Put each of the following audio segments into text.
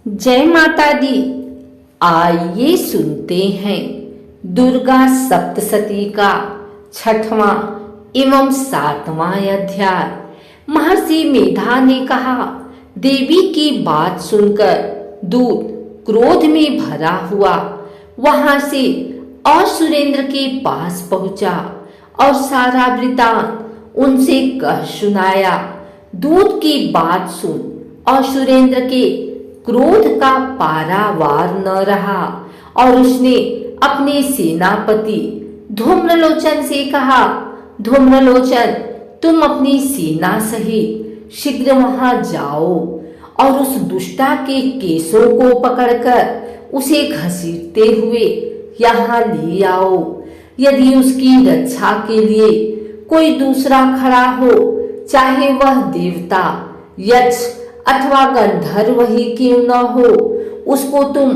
जय माता दी। आइए सुनते हैं दुर्गा सप्तशती का छठवां एवं सातवां अध्याय। महर्षि मेधा ने कहा, देवी की बात सुनकर दूत क्रोध में भरा हुआ वहां से असुरेंद्र के पास पहुंचा और सारा वृतांत उनसे कह सुनाया। दूत की बात सुन असुरेंद्र के क्रोध का पारावार न रहा और उसने अपने सेनापति धूम्रलोचन से कहा, धूम्रलोचन, तुम अपनी सेना सहित शीघ्र वहां जाओ और उस दुष्टा के केसों को पकड़कर उसे घसीटते हुए यहाँ ले आओ। यदि उसकी रक्षा के लिए कोई दूसरा खड़ा हो, चाहे वह देवता, यक्ष अथवा गंधर्व ही क्यों न हो, उसको तुम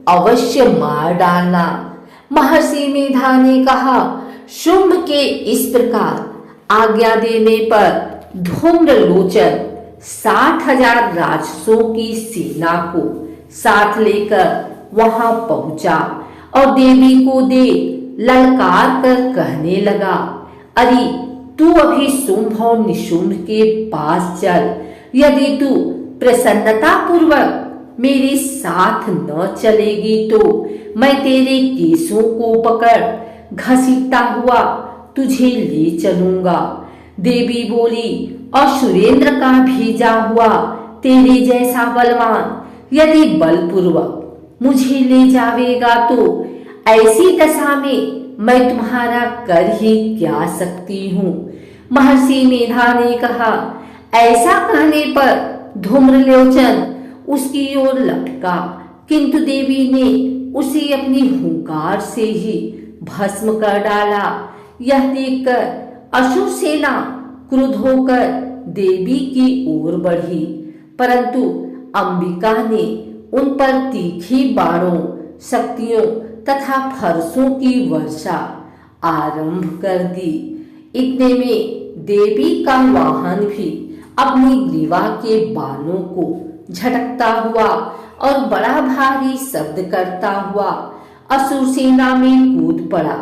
अवश्य मार डालना। महर्षि मेधा ने कहा। शुंभ के इस प्रकार आज्ञा देने पर धूम्रलोचन 60,000 राक्षसों की सेना को साथ लेकर वहां पहुंचा और देवी को देख ललकार कर कहने लगा, अरे तू अभी शुंभ और निशुंभ के पास चल। यदि तू प्रसन्नता पूर्वक मेरे साथ न चलेगी तो मैं तेरे केसों को पकड़ घसीटता हुआ तुझे ले चलूंगा। देवी बोली, असुरेंद्र का भेजा हुआ तेरे जैसा बलवान यदि बलपूर्वक मुझे ले जावेगा तो ऐसी दशा में मैं तुम्हारा कर ही क्या सकती हूँ। महर्षि मेधा ने कहा। ऐसा कहने पर धूम्रलोचन उसकी ओर लपका, किंतु देवी ने उसे अपनी हुंकार से ही भस्म कर डाला। यह देखकर असुर सेना क्रुद्ध होकर देवी की ओर बढ़ी, परंतु अंबिका ने उन पर तीखी बाणों, शक्तियों तथा फरसों की वर्षा आरंभ कर दी। इतने में देवी का वाहन भी अपनी ग्रीवा के बालों को झटकता हुआ और बड़ा भारी शब्द करता हुआ असुर सेना में कूद पड़ा।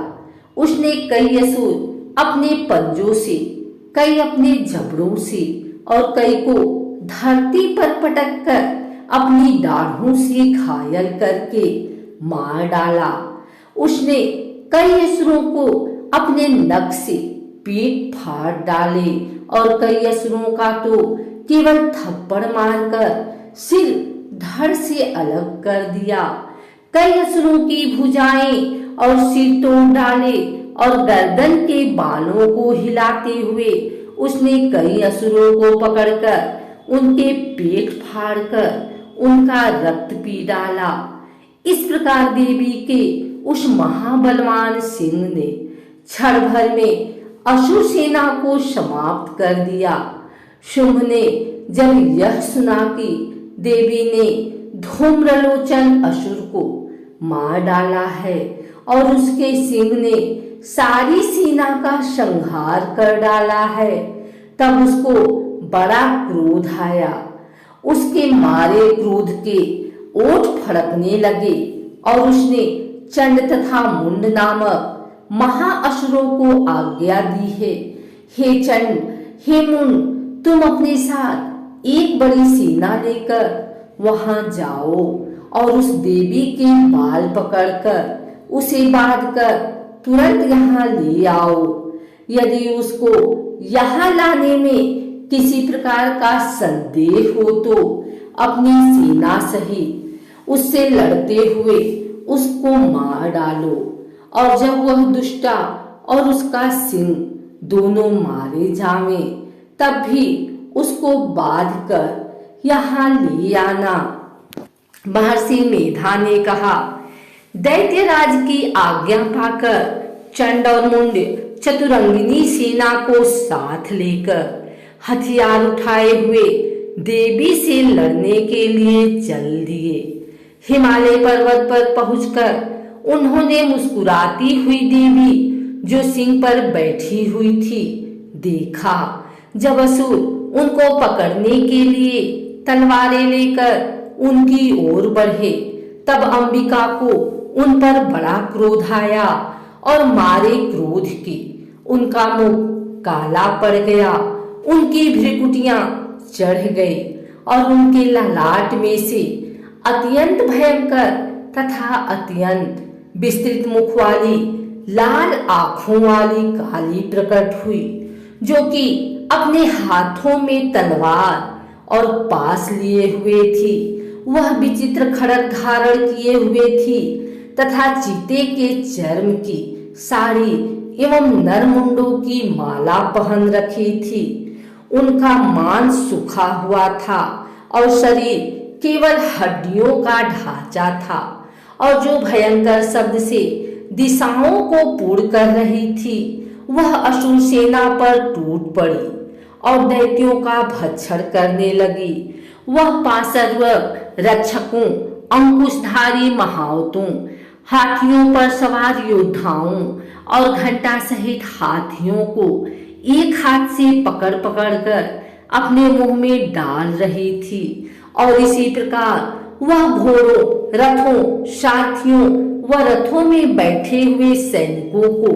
उसने कई असुर अपने पंजों से, कई अपने जबड़ों से और कई को धरती पर पटक कर अपनी दाढ़ों से घायल करके मार डाला। उसने कई असुरों को अपने नख से पीठ फाड़ डाले और कई असुरों का तो केवल थप्पड़ मारकर सिर धड़ से अलग कर दिया। कई असुरों की भुजाएं और सिर तोड़ डाले और गर्दन के बालों को हिलाते हुए उसने कई असुरों को पकड़कर उनके पेट फाड़कर उनका रक्त पी डाला। इस प्रकार देवी के उस महाबलवान सिंह ने क्षण भर में असुर सेना को समाप्त कर दिया। शुंभ ने जब यह सुना कि देवी ने धूम्रलोचन असुर को मार डाला है और उसके सिंह ने सारी सेना का संहार कर डाला है, तब उसको बड़ा क्रोध आया। उसके मारे क्रोध के ओठ फड़कने लगे और उसने चंड तथा मुंड नामक महाअसुरों को आज्ञा दी है, हे चंड, हे मुंड, तुम अपने साथ एक बड़ी सेना लेकर वहां जाओ और उस देवी के बाल पकड़कर उसे बांधकर तुरंत यहाँ ले आओ। यदि उसको यहाँ लाने में किसी प्रकार का संदेह हो तो अपनी सेना सहित उससे लड़ते हुए उसको मार डालो और जब वह दुष्टा और उसका सिंह दोनों मारे जावें, तब भी उसको बांध कर यहाँ ले आना। महर्षि मेधा ने कहा। दैत्यराज की आज्ञा पाकर चंड और मुंड चतुरंगिनी सेना को साथ लेकर हथियार उठाए हुए देवी से लड़ने के लिए चल दिए। हिमालय पर्वत पर पहुंचकर उन्होंने मुस्कुराती हुई देवी जो सिंह पर बैठी हुई थी देखा। जब असुर उनको पकड़ने के लिए तलवारें लेकर उनकी ओर बढ़े। तब अंबिका को उन पर बड़ा क्रोध आया और मारे क्रोध के उनका मुख काला पड़ गया, उनकी भ्रिकुटियां चढ़ गई और उनके ललाट में से अत्यंत भयंकर तथा अत्यंत विस्तृत मुख वाली लाल आंखों वाली काली प्रकट हुई, जो कि अपने हाथों में तलवार और पास लिए हुए थी। वह विचित्र खड़ग धारण किए हुए थी तथा चीते के चर्म की साड़ी एवं नरमुंडों की माला पहन रखी थी। उनका मांस सूखा हुआ था और शरीर केवल हड्डियों का ढांचा था, और जो भयंकर शब्द से दिशाओं को पूर्ण कर रही थी वह असुर सेना पर टूट पड़ी और दैत्यों का भक्षण करने लगी। वह पार्श्व रक्षकों, अंकुशधारी महावतों, हाथियों पर सवार योद्धाओं और घंटा सहित हाथियों को एक हाथ से पकड़ पकड़ कर अपने मुंह में डाल रही थी, और इसी प्रकार वह घोड़ों, रथों, साथियों व रथों में बैठे हुए सैनिकों को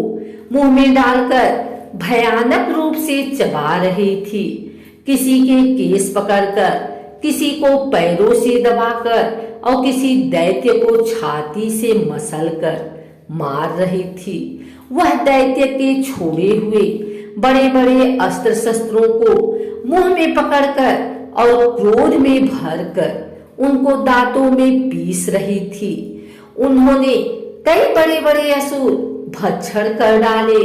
मुंह में डालकर भयानक रूप से चबा रही थी। किसी के केस पकड़कर, किसी को पैरों से दबाकर और किसी दैत्य को छाती से मसलकर मार रही थी। वह दैत्य के छोड़े हुए बड़े बड़े अस्त्र शस्त्रों को मुंह में पकड़कर और क्रोध में भरकर उनको दांतों में पीस रही थी। उन्होंने कई बड़े बड़े असुर भक्षण कर डाले,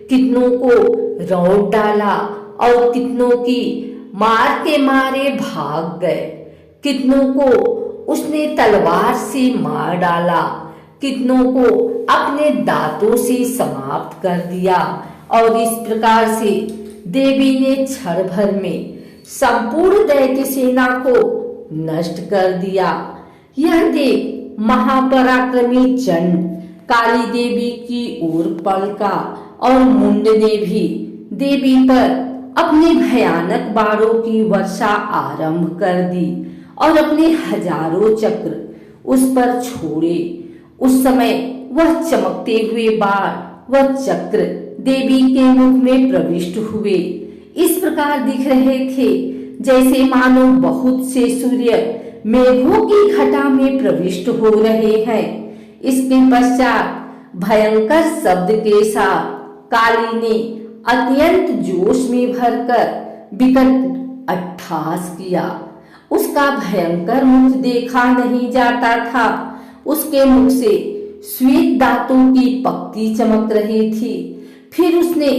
कितनों को रौंद डाला और कितनों की मार के मारे भाग गए। कितनों को उसने तलवार से मार डाला, कितनों को अपने दांतों से समाप्त कर दिया, और इस प्रकार से देवी ने क्षण भर में संपूर्ण दैत्य सेना को नष्ट कर दिया। यह देख महापराक्रमी चंड काली देवी की ओर पलका और मुंड ने भी देवी पर अपने भयानक बाणों की वर्षा आरंभ कर दी और अपने हजारों चक्र उस पर छोड़े। उस समय वह चमकते हुए बाण व चक्र देवी के मुख में प्रविष्ट हुए। इस प्रकार दिख रहे थे जैसे मानो बहुत से सूर्य मेघों की घटा में प्रविष्ट हो रहे हैं। इसके पश्चात भयंकर शब्द के साथ काली ने अत्यंत जोश में भरकर विकट अट्टहास किया। उसका भयंकर मुख देखा नहीं जाता था। उसके मुख से श्वेत दांतों की पक्ति चमक रही थी। फिर उसने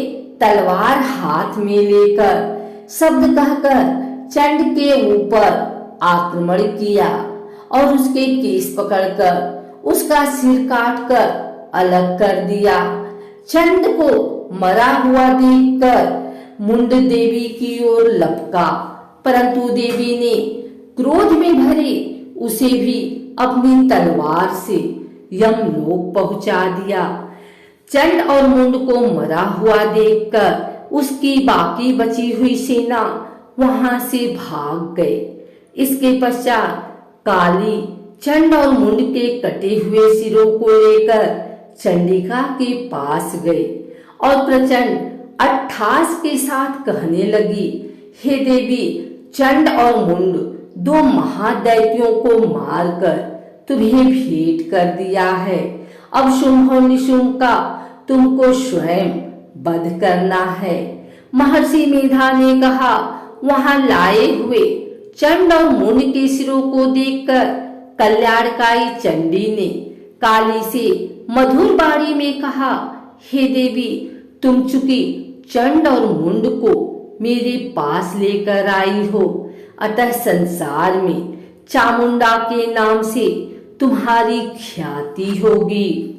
तलवार हाथ में लेकर शब्द कहकर चंड के ऊपर आक्रमण किया और उसके केस पकड़कर उसका सिर काटकर अलग कर दिया। चंड को मरा हुआ देखकर मुंड देवी की ओर लपका, परंतु देवी ने क्रोध में भरे उसे भी अपनी तलवार से यमलोक पहुंचा दिया। चंड और मुंड को मरा हुआ देखकर उसकी बाकी बची हुई सेना वहां से भाग गए। इसके पश्चात काली चंड और मुंड के कटे हुए सिरों को लेकर चंडिका के पास गए और प्रचंड अट्टहास के साथ कहने लगी, हे देवी, चंड और मुंड दो महादैत्यों को मारकर तुम्हें भेंट कर दिया है। अब शुंभ और निशुंभ का तुमको स्वयं वध करना है। महर्षि मेधा ने कहा, वहां लाए हुए चंड और मुंड के सिरों को देखकर कल्याणकारी चंडी ने काली से मधुर वाणी में कहा, हे देवी, तुम चूंकि चंड और मुंड को मेरे पास लेकर आई हो, अतः संसार में चामुंडा के नाम से तुम्हारी ख्याति होगी।